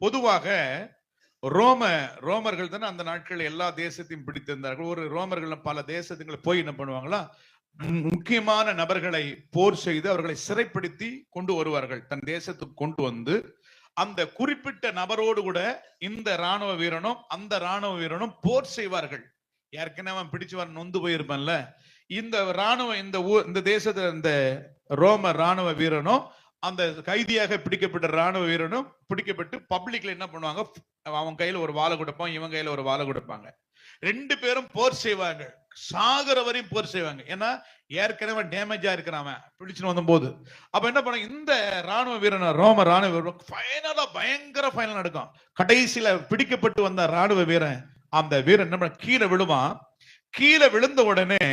பொதுவாக ரோமர்கள் தானே அந்த நாட்கள் எல்லா தேசத்தையும் பிடித்திருந்தார்கள். ஒரு ரோமர்கள் பல தேசத்துங்களை போய் என்ன பண்ணுவாங்களா, முக்கியமான நபர்களை போர் செய்து அவர்களை சிறைப்படுத்தி கொண்டு வருவார்கள். தன் தேசத்துக்கு கொண்டு வந்து அந்த குறிப்பிட்ட நபரோடு கூட இந்த ராணுவ வீரனும் அந்த ராணுவ வீரனும் போர் செய்வார்கள். ஏற்கனவே அவன் பிடிச்சு வர நொந்து போயிருப்பான்ல, இந்த ராணுவ இந்த தேசத்துல இந்த ரோம ராணுவ வீரனும் அந்த கைதியாக பிடிக்கப்பட்ட ராணுவ வீரனும் பிடிக்கப்பட்டு பப்ளிக்ல என்ன பண்ணுவாங்க, அவன் கையில ஒரு வாழை கொடுப்பான், இவன் கையில ஒரு வாழை கொடுப்பாங்க. ரெண்டு பேரும் போர் செய்வாங்க, சாகர வரையும் போர் செய்வாங்க. ஏன்னா ஏற்கனவே டேமேஜா இருக்கிறான் பிடிச்சுன்னு வந்த போது. அப்ப என்ன பண்ண, இந்த ராணுவ வீரன் ரோம ராணுவ வீரன் ஃபைனலா பயங்கர ஃபைனல் நடக்கும். கடைசியில பிடிக்கப்பட்டு வந்த ராணுவ வீரன், அந்த வீரன் என்ன பண்ண, கீழே விழுவான். கீழே விழுந்த உடனே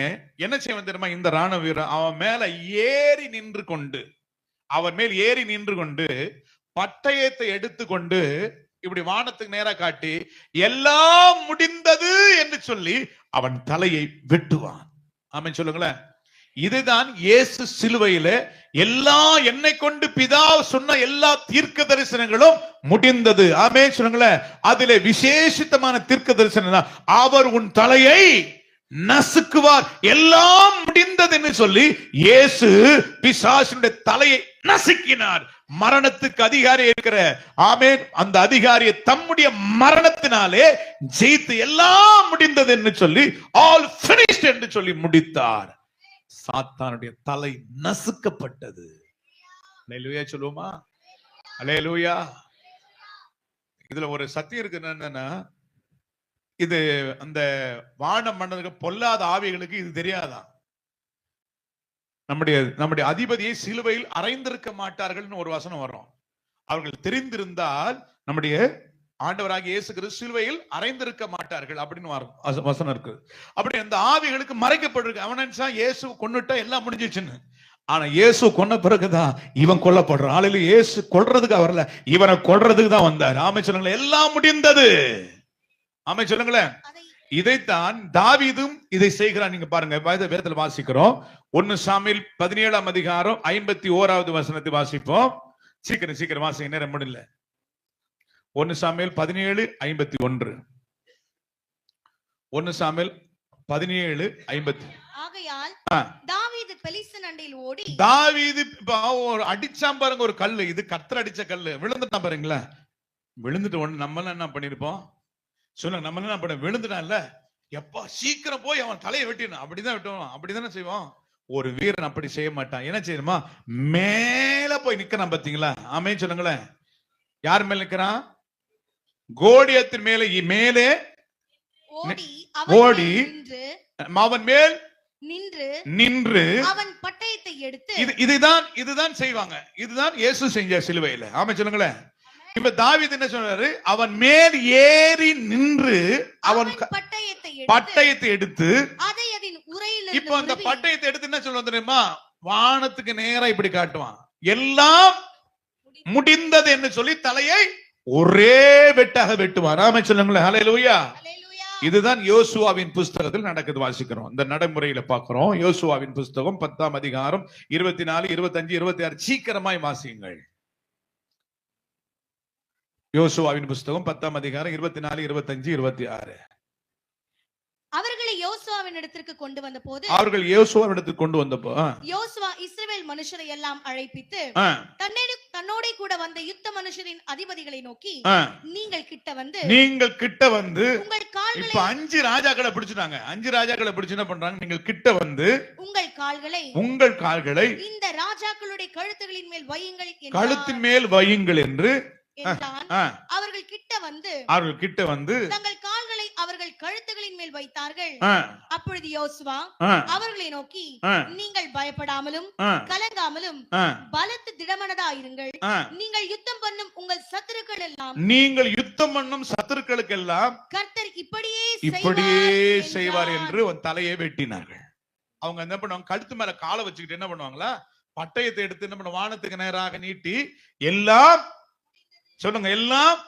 என்ன செய்வான் தெரியுமா, இந்த ராணுவ வீரன் அவன் மேல ஏறி நின்று கொண்டு பட்டயத்தை எடுத்துக்கொண்டு இப்படி வானத்துக்கு நேரா காட்டி எல்லாம் முடிந்தது என்று சொல்லி அவன் தலையை வெட்டுவான். ஆமென் சொல்லுங்களேன். இதுதான் இயேசு சிலுவையில எல்லா என்னை கொண்டு பிதா சொன்ன எல்லா தீர்க்க தரிசனங்களும் முடிந்தது. ஆமென் சொல்லுங்களேன். அதிலே விசேஷித்தமான தீர்க்க தரிசனம் தான், அவர் உன் தலையை நசுக்குவார். எல்லாம் முடிந்தது என்று சொல்லி இயேசு பிசாசுடைய தலையை நசுக்கினார். மரணத்துக்கு அதிகாரி இருக்கிற ஆமென், அந்த அதிகாரியை தம்முடைய மரணத்தினாலே ஜெயித்து எல்லாம் முடிந்தது என்று சொல்லி ஆல் finished என்று சொல்லி முடித்தார். சாத்தானுடைய தலை நசுக்கப்பட்டது. அல்லேலூயா சொல்லுவோமா? அல்லேலூயா. இதுல ஒரு சத்தியம் இருக்கு. என்னன்னா, இது அந்த வான மன்னருக்கு பொல்லாத ஆவிகளுக்கு இது தெரியாதான். நம்முடைய அதிபதியை சிலுவையில் அறைந்திருக்க மாட்டார்கள் ஒரு வசனம் வரும். அவர்கள் தெரிந்திருந்தால் நம்முடைய ஆண்டவராகிய இயேசு கிறிஸ்து சிலுவையில் அறைந்திருக்க மாட்டார்கள் அப்படின்னு வசனம் இருக்கு. அப்படி அந்த ஆவிகளுக்கு மறைக்கப்பட்டிருக்கு. அவனா இயேசு கொன்னுட்டா எல்லாம் முடிஞ்சிச்சுன்னு. ஆனா இயேசு கொன்ன பிறகுதான் இவன் கொல்லப்படுறான். ஆளில இயேசு கொல்றதுக்கு வரல, இவனை கொல்றதுக்கு தான் வந்தார். ஆமென் சொல்லுங்களேன். எல்லாம் முடிந்தது. ஆமென் சொல்லுங்களேன். இதைத்தான் தாவீதும் இதை செய்கிறான். நீங்க பாருங்க, வேதத்தில் வாசிக்கிறோம். 1 சாமுவேல் 17ஆம் அதிகாரம் 51வது வசனத்தை வாசிப்போம். சீக்கிரம் வாசிங்க, நேரம் முடியல. 1 சாமுவேல் 17:51. 1 சாமுவேல் 17:50. ஆகையால் தாவீது பெலிஸ்தன் அண்டையில் ஓடி, தாவீது அடிச்சான் பாருங்க ஒரு கல்லு, இது கர்த்தர் அடிச்ச கல்லு, விழுந்துட்டான் பாருங்களா. விழுந்துட்டு ஒண்ணு நம்ம என்ன பண்ணிருப்போம் சொல்லுங்க, நம்ம என்ன பண்ண, விழுந்துட்டான்ல, எப்பா சீக்கிரம் போய் அவன் தலையை வெட்டிடணும், அப்படிதான் வெட்டுவோம், அப்படிதானே செய்வோம். ஒரு வீரன் அப்படி செய்ய மாட்டான். என்ன செய்யணுமா, மேல போய் நிக்கிறான் பாத்தீங்களா. ஆமென் சொல்லுங்களேன். யார் மேல நிக்கிறான்? கோலியாத்தின் மேலே ஓடி அவன் மேல் நின்று அவன் பட்டயத்தை எடுத்து, இதுதான் செய்வாங்க. இதுதான் இயேசு செஞ்ச சிலுவையில. ஆமென் சொல்லுங்களேன். இப்ப தாவீது என்ன சொல்றாரு, அவன் மேல் ஏறி நின்று அவன் பட்டயத்தை எடுத்து அதை அதன் உரையில், இப்ப அந்த பட்டயத்தை எடுத்து என்ன சொல்லுவான் தெரியுமா, வானத்துக்கு நேரா இப்படி காட்டுவான். எல்லாம் முடிந்தது என்று சொல்லி தலையை ஒரே வெட்டாக வெட்டுவான். ஆமென் சொல்லுங்களேன். ஹல்லேலூயா. இதுதான் யோசுவாவின் புஸ்தகத்தில் நடக்குது. வாசிக்கிறோம், இந்த நடைமுறையில பாக்குறோம். யோசுவாவின் புஸ்தகம் 10ஆம் அதிகாரம் 24, 25, 26. சீக்கிரமாய் வாசியுங்கள். யோசுவாவின் புஸ்தகம் 10ஆம் அதிகாரம் 24, 25, 26. அவர்களை யோசுவாவின் இடத்திற்கு கொண்டு வந்தபோது யோசுவா இஸ்ரவேல் மனுஷரை எல்லாம் அழைப்பித்து தன்னோட கூட வந்த யுத்த மனுஷரின் அதிபதிகளை நோக்கி, நீங்கள் கிட்ட வந்து உங்கள் கால்களை, இப்ப 5 ராஜாக்களை பிடிச்சிட்டாங்க. 5 ராஜாக்களை பிடிச்சு என்ன பண்றாங்க, நீங்கள் கிட்ட வந்து உங்கள் கால்களை இந்த ராஜாக்களுடைய கழுத்துகளின் மேல் வையுங்கள் என்று அவர்கள் கிட்ட வந்து தங்கள் கால்களை அவர்கள் கழுத்துகளின் மேல் வைத்தார்கள். அப்பொழுது யோசுவா அவர்களை நோக்கி, நீங்கள் பயப்படாமலும் கலங்காமலும் பலத்து திடமனதாயிருங்கள். நீங்கள் யுத்தம் பண்ணும் உங்கள் சத்துருக்களுக்கெல்லாம் கர்த்தர் இப்படியே செய்வார் என்று தலையை வெட்டினார்கள். அவங்க என்ன பண்ணுவாங்க, கழுத்து மேல காலை வச்சுக்கிட்டு என்ன பண்ணுவாங்களா, பட்டயத்தை எடுத்து என்ன பண்ணுவாங்க, வானத்துக்கு நேராக நீட்டி எல்லாம் சொல்லுங்க, எல்லாம்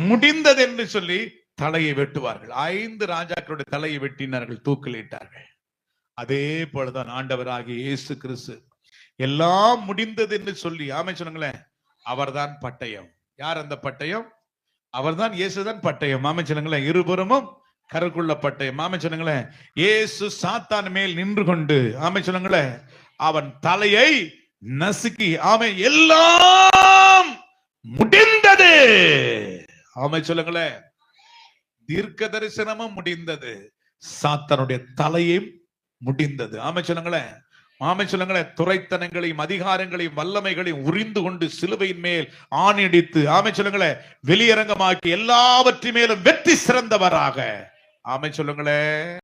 முடிந்தது என்று சொல்லி தலையை வெட்டுவார்கள். 5 ராஜாக்களுடைய தலையை வெட்டினார்கள், தூக்கிலிட்டார்கள். அதே போலதான் ஆண்டவராகிய இயேசு கிறிஸ்து எல்லாம் முடிந்தது என்று சொல்லி, ஆமென் சொல்லுங்களேன், அவர்தான் பட்டயம். யார் அந்த பட்டயம்? அவர்தான் இயேசுதான் பட்டயம். ஆமென் சொல்லுங்களேன். இருபுறமும் கருக்குள்ள பட்டயம். ஆமென் சொல்லுங்களேன். இயேசு சாத்தான் மேல் நின்று கொண்டு, ஆமென் சொல்லுங்களேன், அவன் தலையை நசுக்கி, ஆமென், எல்லாம் முடிந்தது. ஆமென் சொல்லுங்களேன். தீர்க்க தரிசனமும் முடிந்தது, சாத்தானுடைய தலையும் முடிந்தது. ஆமென் சொல்லுங்களேன். ஆமென் சொல்லுங்களேன். துரைத்தனங்களையும் அதிகாரங்களையும் வல்லமைகளையும் உரிந்து கொண்டு சிலுவையின் மேல் ஆணிடித்து, ஆமென் சொல்லுங்களேன், வெளியரங்கமாக்கி எல்லாவற்றின் மேலும் வெற்றி சிறந்தவராக, ஆமென் சொல்லுங்களேன்.